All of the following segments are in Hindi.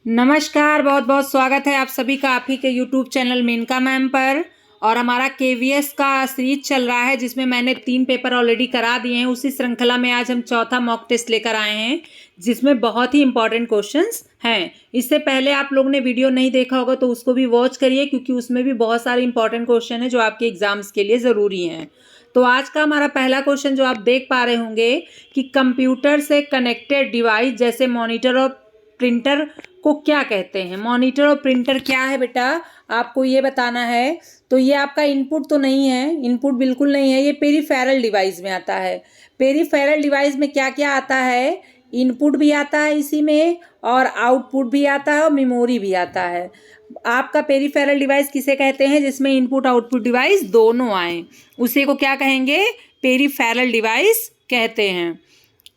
नमस्कार, बहुत बहुत स्वागत है आप सभी का आप ही के यूट्यूब चैनल मेनका मैम पर। और हमारा केवीएस का सीरीज चल रहा है जिसमें मैंने 3 पेपर ऑलरेडी करा दिए हैं। उसी श्रृंखला में आज हम चौथा मॉक टेस्ट लेकर आए हैं जिसमें बहुत ही इंपॉर्टेंट क्वेश्चंस हैं। इससे पहले आप लोग ने वीडियो नहीं देखा होगा तो उसको भी वॉच करिए, क्योंकि उसमें भी बहुत सारे इंपॉर्टेंट क्वेश्चन हैं जो आपके एग्जाम्स के लिए ज़रूरी हैं। तो आज का हमारा पहला क्वेश्चन जो आप देख पा रहे होंगे कि कंप्यूटर से कनेक्टेड डिवाइस जैसे मॉनिटर और प्रिंटर को क्या कहते हैं। मॉनिटर और प्रिंटर क्या है बेटा, आपको ये बताना है। तो ये आपका इनपुट तो नहीं है, इनपुट बिल्कुल नहीं है, ये पेरिफेरल डिवाइस में आता है। पेरिफेरल डिवाइस में क्या क्या आता है, इनपुट भी आता है इसी में, और आउटपुट भी आता है, और मेमोरी भी आता है। आपका पेरिफेरल डिवाइस किसे कहते हैं, जिसमें इनपुट आउटपुट डिवाइस दोनों आए, उसी को क्या कहेंगे, पेरिफेरल डिवाइस कहते हैं।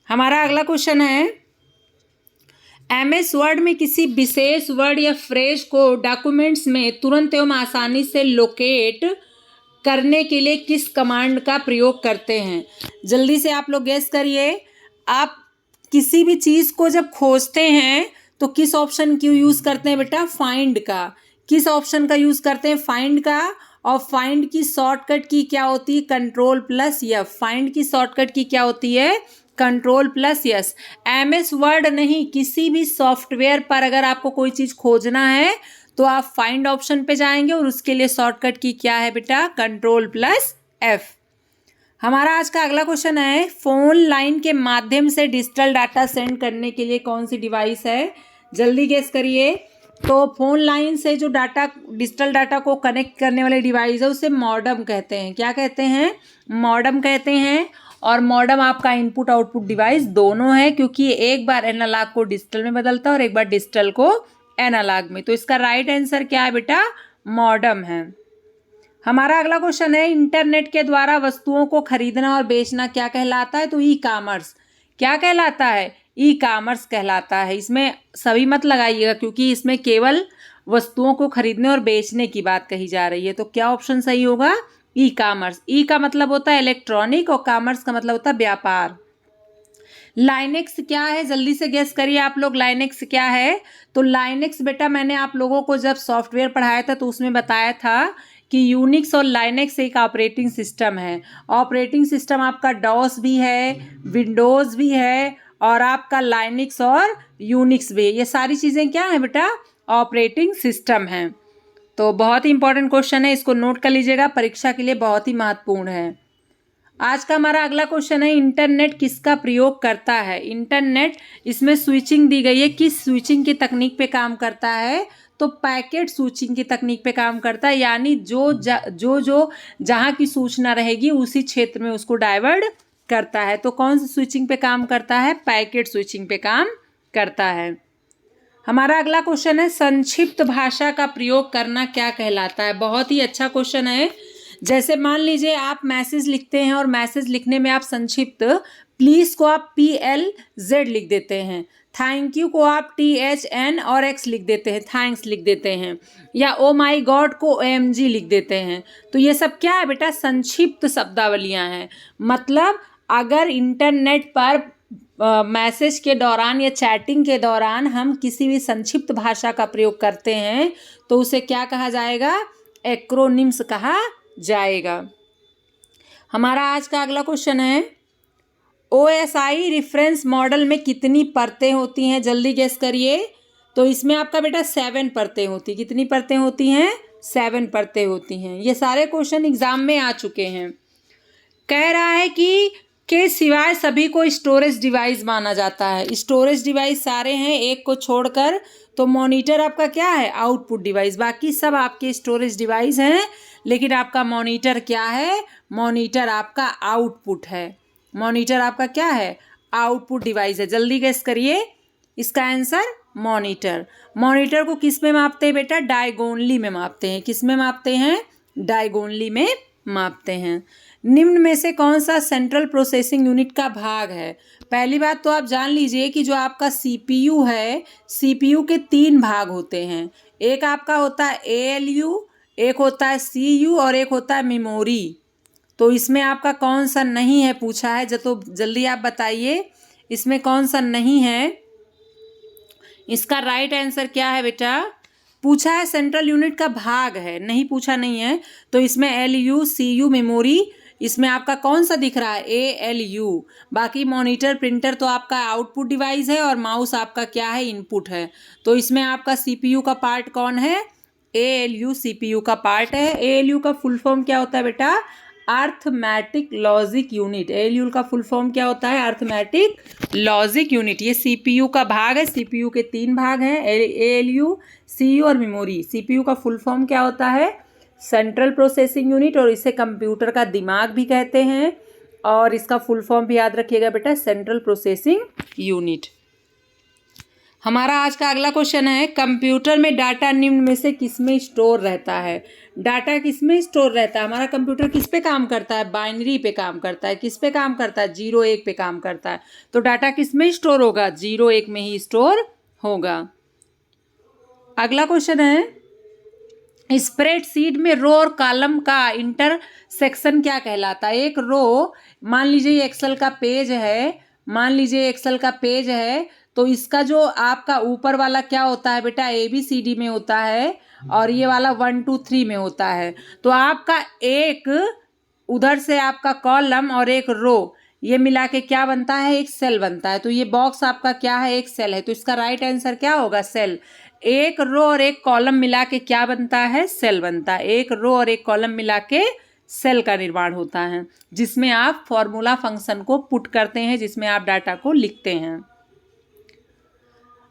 हमारा अगला क्वेश्चन है, एमएस वर्ड में किसी विशेष वर्ड या फ्रेज को डॉक्यूमेंट्स में तुरंत एवं आसानी से लोकेट करने के लिए किस कमांड का प्रयोग करते हैं। जल्दी से आप लोग गेस करिए। आप किसी भी चीज़ को जब खोजते हैं तो किस ऑप्शन की यूज़ करते हैं बेटा, फाइंड का। किस ऑप्शन का यूज़ करते हैं, फाइंड का। और फाइंड की शॉर्टकट की क्या होती है, कंट्रोल प्लस एफ। फाइंड की शॉर्टकट की क्या होती है, control plus yes. MS word नहीं, किसी भी सॉफ्टवेयर पर अगर आपको कोई चीज़ खोजना है तो आप फाइंड ऑप्शन पे जाएंगे और उसके लिए शॉर्टकट की क्या है बेटा, कंट्रोल प्लस एफ। हमारा आज का अगला क्वेश्चन है, फोन लाइन के माध्यम से डिजिटल डाटा सेंड करने के लिए कौन सी डिवाइस है। जल्दी गेस करिए। तो फोन लाइन से जो डाटा, डिजिटल डाटा को कनेक्ट करने वाले डिवाइस है उसे मॉडेम कहते हैं। क्या कहते हैं, मॉडेम कहते हैं। और मॉडेम आपका इनपुट आउटपुट डिवाइस दोनों है, क्योंकि एक बार एनालॉग को डिजिटल में बदलता है और एक बार डिजिटल को एनालॉग में। तो इसका राइट आंसर क्या है बेटा, मॉडेम है। हमारा अगला क्वेश्चन है, इंटरनेट के द्वारा वस्तुओं को खरीदना और बेचना क्या कहलाता है। तो ई कामर्स। क्या कहलाता है, ई कामर्स कहलाता है। इसमें सभी मत लगाइएगा, क्योंकि इसमें केवल वस्तुओं को खरीदने और बेचने की बात कही जा रही है। तो क्या ऑप्शन सही होगा, ई कामर्स। ई का मतलब होता है इलेक्ट्रॉनिक और कामर्स का मतलब होता है व्यापार। लाइनेक्स क्या है, जल्दी से गेस करिए आप लोग, लाइनेक्स क्या है। तो लाइनेक्स बेटा, मैंने आप लोगों को जब सॉफ्टवेयर पढ़ाया था तो उसमें बताया था कि यूनिक्स और लाइनेक्स एक ऑपरेटिंग सिस्टम है। ऑपरेटिंग सिस्टम आपका डॉस भी है, विंडोज़ भी है, और आपका लाइनेक्स और यूनिक्स भी। ये सारी चीज़ें क्या हैं बेटा, ऑपरेटिंग सिस्टम हैं। तो बहुत ही इंपॉर्टेंट क्वेश्चन है, इसको नोट कर लीजिएगा, परीक्षा के लिए बहुत ही महत्वपूर्ण है। आज का हमारा अगला क्वेश्चन है, इंटरनेट किसका प्रयोग करता है। इंटरनेट, इसमें स्विचिंग दी गई है, किस स्विचिंग की तकनीक पे काम करता है। तो पैकेट स्विचिंग की तकनीक पे काम करता है, यानी जो जहाँ की सूचना रहेगी उसी क्षेत्र में उसको डाइवर्ट करता है। तो कौन सी स्विचिंग पे काम करता है, पैकेट स्विचिंग पे काम करता है। हमारा अगला क्वेश्चन है, संक्षिप्त भाषा का प्रयोग करना क्या कहलाता है। बहुत ही अच्छा क्वेश्चन है। जैसे मान लीजिए आप मैसेज लिखते हैं और मैसेज लिखने में आप संक्षिप्त, प्लीज़ को आप PLZ लिख देते हैं, थैंक यू को आप THN और X लिख देते हैं, थैंक्स लिख देते हैं, या ओ माई गॉड को OMG लिख देते हैं। तो ये सब क्या है बेटा, संक्षिप्त शब्दावलियाँ हैं। मतलब अगर इंटरनेट पर मैसेज के दौरान या चैटिंग के दौरान हम किसी भी संक्षिप्त भाषा का प्रयोग करते हैं तो उसे क्या कहा जाएगा, एक्रोनिम्स कहा जाएगा। हमारा आज का अगला क्वेश्चन है, OSI रेफरेंस मॉडल में कितनी परतें होती हैं। जल्दी गेस करिए। तो इसमें आपका बेटा 7 परतें होती, कितनी परतें होती हैं, 7 परतें होती हैं। ये सारे क्वेश्चन एग्जाम में आ चुके हैं। कह रहा है कि के सिवाय सभी को स्टोरेज डिवाइस माना जाता है। स्टोरेज डिवाइस सारे हैं एक को छोड़कर। तो मॉनिटर आपका क्या है, आउटपुट डिवाइस। बाकी सब आपके स्टोरेज डिवाइस हैं, लेकिन आपका मॉनिटर क्या है, मॉनिटर आपका आउटपुट है। मॉनिटर आपका क्या है, आउटपुट डिवाइस है। जल्दी गेस करिए इसका आंसर, मॉनिटर। मॉनिटर को किस में मापते हैं बेटा, डायगोनली में मापते हैं। किस में मापते हैं, डायगोनली में मापते हैं। निम्न में से कौन सा सेंट्रल प्रोसेसिंग यूनिट का भाग है। पहली बात तो आप जान लीजिए कि जो आपका CPU है, CPU के 3 भाग होते हैं। एक आपका होता है ALU, एक होता है CU और एक होता है मेमोरी। तो इसमें आपका कौन सा नहीं है पूछा है, तो जल्दी आप बताइए इसमें कौन सा नहीं है। इसका राइट आंसर क्या है बेटा? पूछा है सेंट्रल यूनिट का भाग है, नहीं पूछा नहीं है। तो इसमें LU CU मेमोरी, इसमें आपका कौन सा दिख रहा है? ALU। बाकी मॉनिटर प्रिंटर तो आपका आउटपुट डिवाइस है और माउस आपका क्या है? इनपुट है। तो इसमें आपका CPU का पार्ट कौन है? ALU CPU का पार्ट है। ALU का फुल फॉर्म क्या होता है बेटा? Arithmetic logic unit. ALU का फुल फॉर्म क्या होता है? Arithmetic logic unit. ये CPU का भाग है। CPU के 3 भाग हैं, ALU, CU और मेमोरी। CPU का फुल फॉर्म क्या होता है? सेंट्रल प्रोसेसिंग यूनिट, और इसे कंप्यूटर का दिमाग भी कहते हैं। और इसका फुल फॉर्म भी याद रखिएगा बेटा, सेंट्रल प्रोसेसिंग यूनिट। हमारा आज का अगला क्वेश्चन है, कंप्यूटर में डाटा निम्न में से किसमें स्टोर रहता है? डाटा किसमें स्टोर रहता है? हमारा कंप्यूटर किस पे काम करता है? बाइनरी पे काम करता है। किस पे काम करता है? 0 1 पे काम करता है। तो डाटा किस में स्टोर होगा? 0 1 में ही स्टोर होगा। अगला क्वेश्चन है, स्प्रेडशीट में रो और कॉलम का इंटरसेक्शन क्या कहलाता है? एक रो, मान लीजिए एक्सेल का पेज है, मान लीजिए एक्सेल का पेज है, तो इसका जो आपका ऊपर वाला क्या होता है बेटा? ABCD में होता है, और ये वाला 1 2 3 में होता है। तो आपका एक उधर से आपका कॉलम और एक रो, ये मिला के क्या बनता है? एक सेल बनता है। तो ये बॉक्स आपका क्या है? एक सेल है। तो इसका राइट आंसर क्या होगा? सेल। एक रो और एक कॉलम मिला के क्या बनता है? सेल बनता है। एक रो और एक कॉलम मिला के सेल का निर्माण होता है, जिसमें आप फॉर्मूला फंक्शन को पुट करते हैं, जिसमें आप डाटा को लिखते हैं।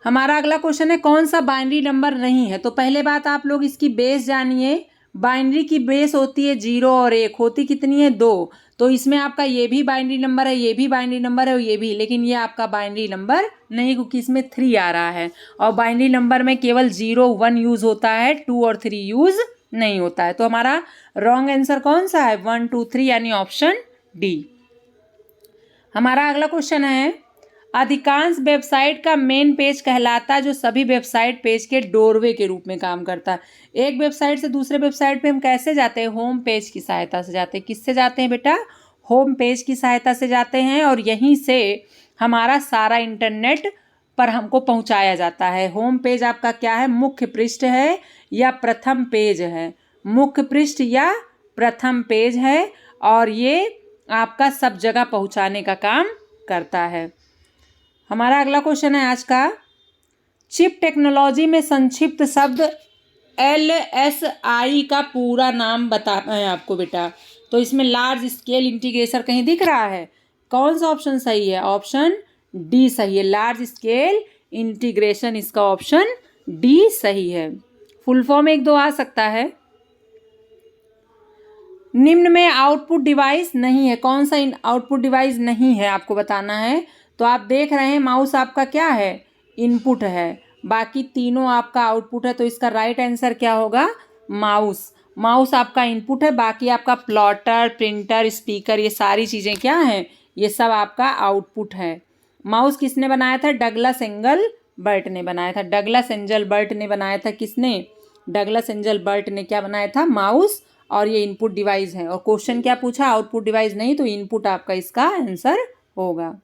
हमारा अगला क्वेश्चन है, कौन सा बाइनरी नंबर नहीं है? तो पहले बात आप लोग इसकी बेस जानिए। बाइनरी की बेस होती है 0 और 1, होती कितनी है? 2। तो इसमें आपका ये भी बाइनरी नंबर है, ये भी बाइनरी नंबर है और ये भी, लेकिन ये आपका बाइनरी नंबर नहीं, क्योंकि इसमें 3 आ रहा है। और बाइनरी नंबर में केवल 0 1 यूज़ होता है, 2 और 3 यूज़ नहीं होता है। तो हमारा रॉन्ग आंसर कौन सा है? 1 2 3 यानी ऑप्शन डी। हमारा अगला क्वेश्चन है, अधिकांश वेबसाइट का मेन पेज कहलाता है जो सभी वेबसाइट पेज के डोरवे के रूप में काम करता है। एक वेबसाइट से दूसरे वेबसाइट पे हम कैसे जाते हैं? होम पेज की सहायता से जाते हैं। किससे जाते हैं बेटा? होम पेज की सहायता से जाते हैं, और यहीं से हमारा सारा इंटरनेट पर हमको पहुंचाया जाता है। होम पेज आपका क्या है? मुख्य पृष्ठ है या प्रथम पेज है? मुख्य पृष्ठ या प्रथम पेज है, और ये आपका सब जगह पहुंचाने का काम करता है। हमारा अगला क्वेश्चन है आज का, चिप टेक्नोलॉजी में संक्षिप्त शब्द LSI का पूरा नाम बताना है आपको बेटा। तो इसमें लार्ज स्केल इंटीग्रेशन कहीं दिख रहा है? कौन सा ऑप्शन सही है? ऑप्शन डी सही है। लार्ज स्केल इंटीग्रेशन, इसका ऑप्शन डी सही है। फुल फॉर्म 1 2 आ सकता है। निम्न में आउटपुट डिवाइस नहीं है। कौन सा आउटपुट डिवाइस नहीं है आपको बताना है। तो आप देख रहे हैं माउस आपका क्या है? इनपुट है। बाकी तीनों आपका आउटपुट है। तो इसका राइट आंसर क्या होगा? माउस। माउस आपका इनपुट है, बाकी आपका प्लॉटर, प्रिंटर, स्पीकर, ये सारी चीज़ें क्या हैं? ये सब आपका आउटपुट है। माउस किसने बनाया था? डगलस एंगलबर्ट ने बनाया था। डगलस एंगलबर्ट ने बनाया था। किसने? डगलस एंगलबर्ट ने क्या बनाया था? माउस। और ये इनपुट डिवाइस है। और क्वेश्चन क्या पूछा? आउटपुट डिवाइस नहीं, तो इनपुट आपका इसका आंसर होगा।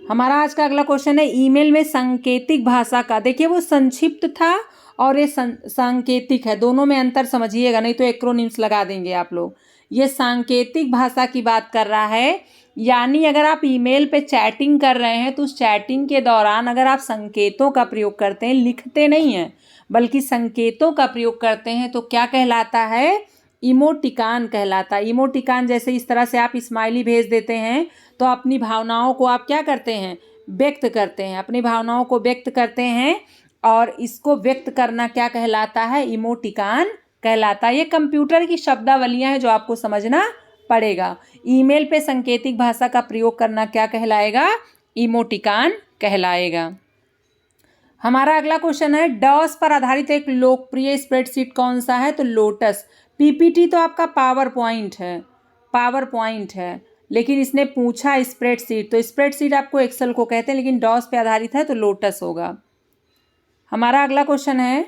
हमारा आज का अगला क्वेश्चन है, ईमेल में सांकेतिक भाषा का, देखिए वो संक्षिप्त था और ये सांकेतिक है, दोनों में अंतर समझिएगा, नहीं तो एक्रोनिम्स लगा देंगे आप लोग। ये सांकेतिक भाषा की बात कर रहा है, यानी अगर आप ईमेल पे चैटिंग कर रहे हैं तो उस चैटिंग के दौरान अगर आप संकेतों का प्रयोग करते हैं, लिखते नहीं हैं बल्कि संकेतों का प्रयोग करते हैं, तो क्या कहलाता है? इमोटिकॉन कहलाता है। इमोटिकॉन जैसे इस तरह से आप स्माइली भेज देते हैं तो अपनी भावनाओं को आप क्या करते हैं? व्यक्त करते हैं। अपनी भावनाओं को व्यक्त करते हैं, और इसको व्यक्त करना क्या कहलाता है? इमोटिकॉन कहलाता है। ये कंप्यूटर की शब्दावलियां हैं जो आपको समझना पड़ेगा। ईमेल पे सांकेतिक भाषा का प्रयोग करना क्या कहलाएगा? इमोटिकॉन कहलाएगा। हमारा अगला क्वेश्चन है, डॉस पर आधारित एक लोकप्रिय स्प्रेडशीट कौन सा है? तो लोटस। पीपीटी तो आपका पावर पॉइंट है, लेकिन इसने पूछा स्प्रेडशीट, तो स्प्रेडशीट आपको एक्सेल को कहते हैं, लेकिन डॉस पे आधारित है तो लोटस होगा। हमारा अगला क्वेश्चन है,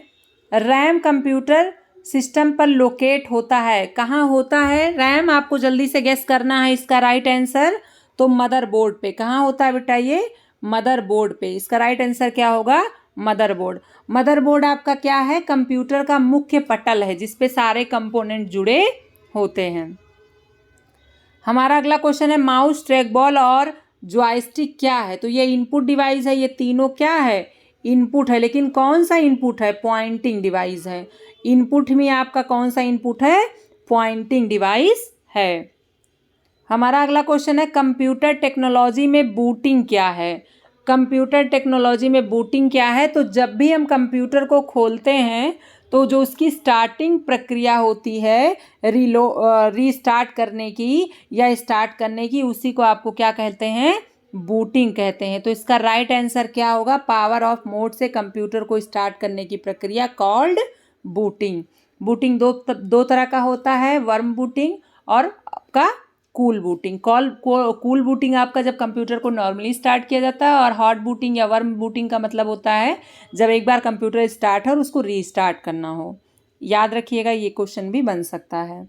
रैम कंप्यूटर सिस्टम पर लोकेट होता है, कहाँ होता है रैम? आपको जल्दी से गेस करना है इसका राइट आंसर। तो मदरबोर्ड पे। कहाँ होता है बेटा? ये मदरबोर्ड पे। इसका राइट आंसर क्या होगा? मदरबोर्ड। मदरबोर्ड आपका क्या है? कंप्यूटर का मुख्य पटल है जिस पे सारे कंपोनेंट जुड़े होते हैं। हमारा अगला क्वेश्चन है माउस, ट्रैक बॉल और जॉयस्टिक क्या है? तो ये इनपुट डिवाइस है, ये तीनों क्या है? इनपुट है। लेकिन कौन सा इनपुट है? पॉइंटिंग डिवाइस है। इनपुट में आपका कौन सा इनपुट है? पॉइंटिंग डिवाइस है। हमारा अगला क्वेश्चन है कंप्यूटर टेक्नोलॉजी में बूटिंग क्या है? कंप्यूटर टेक्नोलॉजी में बूटिंग क्या है? तो जब भी हम कंप्यूटर को खोलते हैं तो जो उसकी स्टार्टिंग प्रक्रिया होती है रीस्टार्ट करने की या स्टार्ट करने की, उसी को आपको क्या कहते हैं? बूटिंग कहते हैं। तो इसका राइट आंसर क्या होगा? पावर ऑफ मोड से कंप्यूटर को स्टार्ट करने की प्रक्रिया कॉल्ड बूटिंग। बूटिंग दो तरह का होता है, वर्म बूटिंग और आपका कूल बूटिंग। कूल बूटिंग आपका जब कंप्यूटर को नॉर्मली स्टार्ट किया जाता है, और हॉट बूटिंग या वर्म बूटिंग का मतलब होता है जब एक बार कंप्यूटर स्टार्ट हो और उसको रीस्टार्ट करना हो। याद रखिएगा, ये क्वेश्चन भी बन सकता है।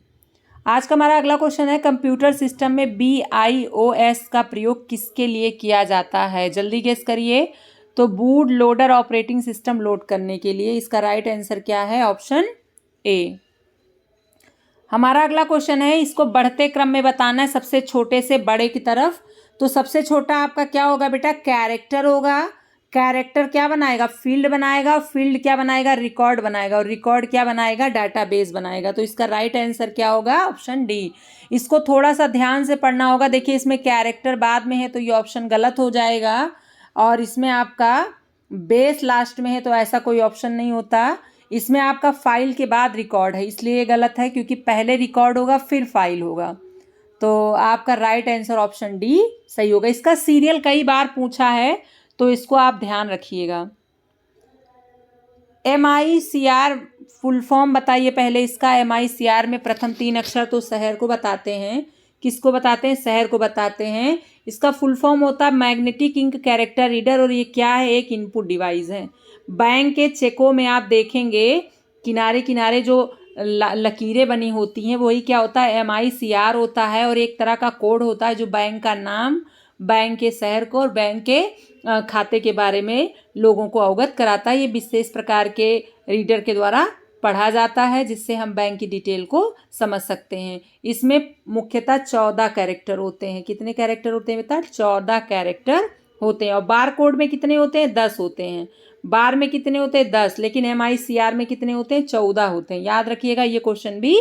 आज का हमारा अगला क्वेश्चन है कंप्यूटर सिस्टम में BIOS का प्रयोग किसके लिए किया जाता है? जल्दी गेस करिए। तो boot loader operating system load करने के लिए। इसका राइट आंसर क्या है? Option A. हमारा अगला क्वेश्चन है, इसको बढ़ते क्रम में बताना है, सबसे छोटे से बड़े की तरफ। तो सबसे छोटा आपका क्या होगा बेटा? कैरेक्टर होगा। कैरेक्टर क्या बनाएगा? फील्ड बनाएगा। फील्ड क्या बनाएगा? रिकॉर्ड बनाएगा। और रिकॉर्ड क्या बनाएगा? डाटाबेस बनाएगा। तो इसका राइट आंसर क्या होगा? Option D. इसको थोड़ा सा ध्यान से पढ़ना होगा। देखिए इसमें कैरेक्टर बाद में है तो ये ऑप्शन गलत हो जाएगा, और इसमें आपका बेस लास्ट में है तो ऐसा कोई ऑप्शन नहीं होता। इसमें आपका फाइल के बाद रिकॉर्ड है, इसलिए ये गलत है, क्योंकि पहले रिकॉर्ड होगा फिर फाइल होगा। तो आपका राइट आंसर ऑप्शन डी सही होगा। इसका सीरियल कई बार पूछा है तो इसको आप ध्यान रखिएगा। MICR फुल फॉर्म बताइए पहले इसका। MICR में प्रथम 3 अक्षर तो शहर को बताते हैं। किसको बताते हैं? शहर को बताते हैं। इसका फुल फॉर्म होता है मैग्नेटिक इंक कैरेक्टर रीडर, और ये क्या है? एक इनपुट डिवाइस है। बैंक के चेकों में आप देखेंगे किनारे किनारे जो लकीरें बनी होती हैं वही क्या होता है? MICR होता है, और एक तरह का कोड होता है जो बैंक का नाम, बैंक के शहर को और बैंक के खाते के बारे में लोगों को अवगत कराता है। ये विशेष प्रकार के रीडर के द्वारा पढ़ा जाता है जिससे हम बैंक की डिटेल को समझ सकते हैं। इसमें मुख्यतः 14 कैरेक्टर होते हैं। कितने कैरेक्टर होते हैं बेटा? 14 कैरेक्टर होते हैं। और बार कोड में कितने होते हैं? 10 होते हैं। बार में कितने होते हैं? 10। लेकिन MICR में कितने होते हैं? 14 होते हैं। याद रखिएगा, ये क्वेश्चन भी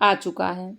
आ चुका है।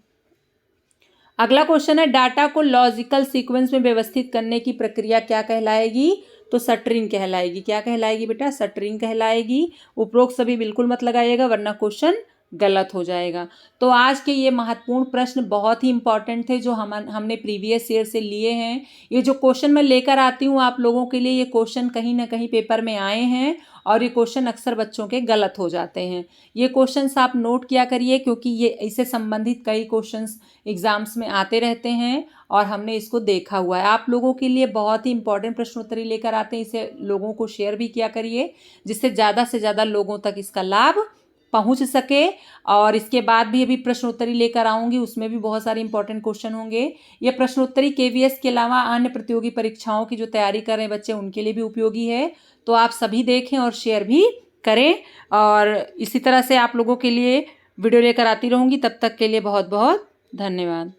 अगला क्वेश्चन है डाटा को लॉजिकल सीक्वेंस में व्यवस्थित करने की प्रक्रिया क्या कहलाएगी? तो शटरिंग कहलाएगी। क्या कहलाएगी बेटा? शटरिंग कहलाएगी। उपरोक्त सभी बिल्कुल मत लगाइएगा वरना क्वेश्चन गलत हो जाएगा। तो आज के ये महत्वपूर्ण प्रश्न बहुत ही इंपॉर्टेंट थे जो हमने प्रीवियस ईयर से लिए हैं। ये जो क्वेश्चन मैं लेकर आती हूँ आप लोगों के लिए, ये क्वेश्चन कहीं ना कहीं पेपर में आए हैं और ये क्वेश्चन अक्सर बच्चों के गलत हो जाते हैं। ये क्वेश्चंस आप नोट किया करिए क्योंकि ये इससे संबंधित कई क्वेश्चंस एग्जाम्स में आते रहते हैं और हमने इसको देखा हुआ है। आप लोगों के लिए बहुत ही इंपॉर्टेंट प्रश्नोत्तरी लेकर आते हैं, इसे लोगों को शेयर भी किया करिए जिससे ज़्यादा से ज़्यादा लोगों तक इसका लाभ पहुंच सके। और इसके बाद भी अभी प्रश्नोत्तरी लेकर आऊँगी, उसमें भी बहुत सारे इंपॉर्टेंट क्वेश्चन होंगे। ये प्रश्नोत्तरी KVS के अलावा अन्य प्रतियोगी परीक्षाओं की जो तैयारी कर रहे हैं बच्चे उनके लिए भी उपयोगी है। तो आप सभी देखें और शेयर भी करें, और इसी तरह से आप लोगों के लिए वीडियो लेकर आती रहूँगी। तब तक के लिए बहुत बहुत धन्यवाद।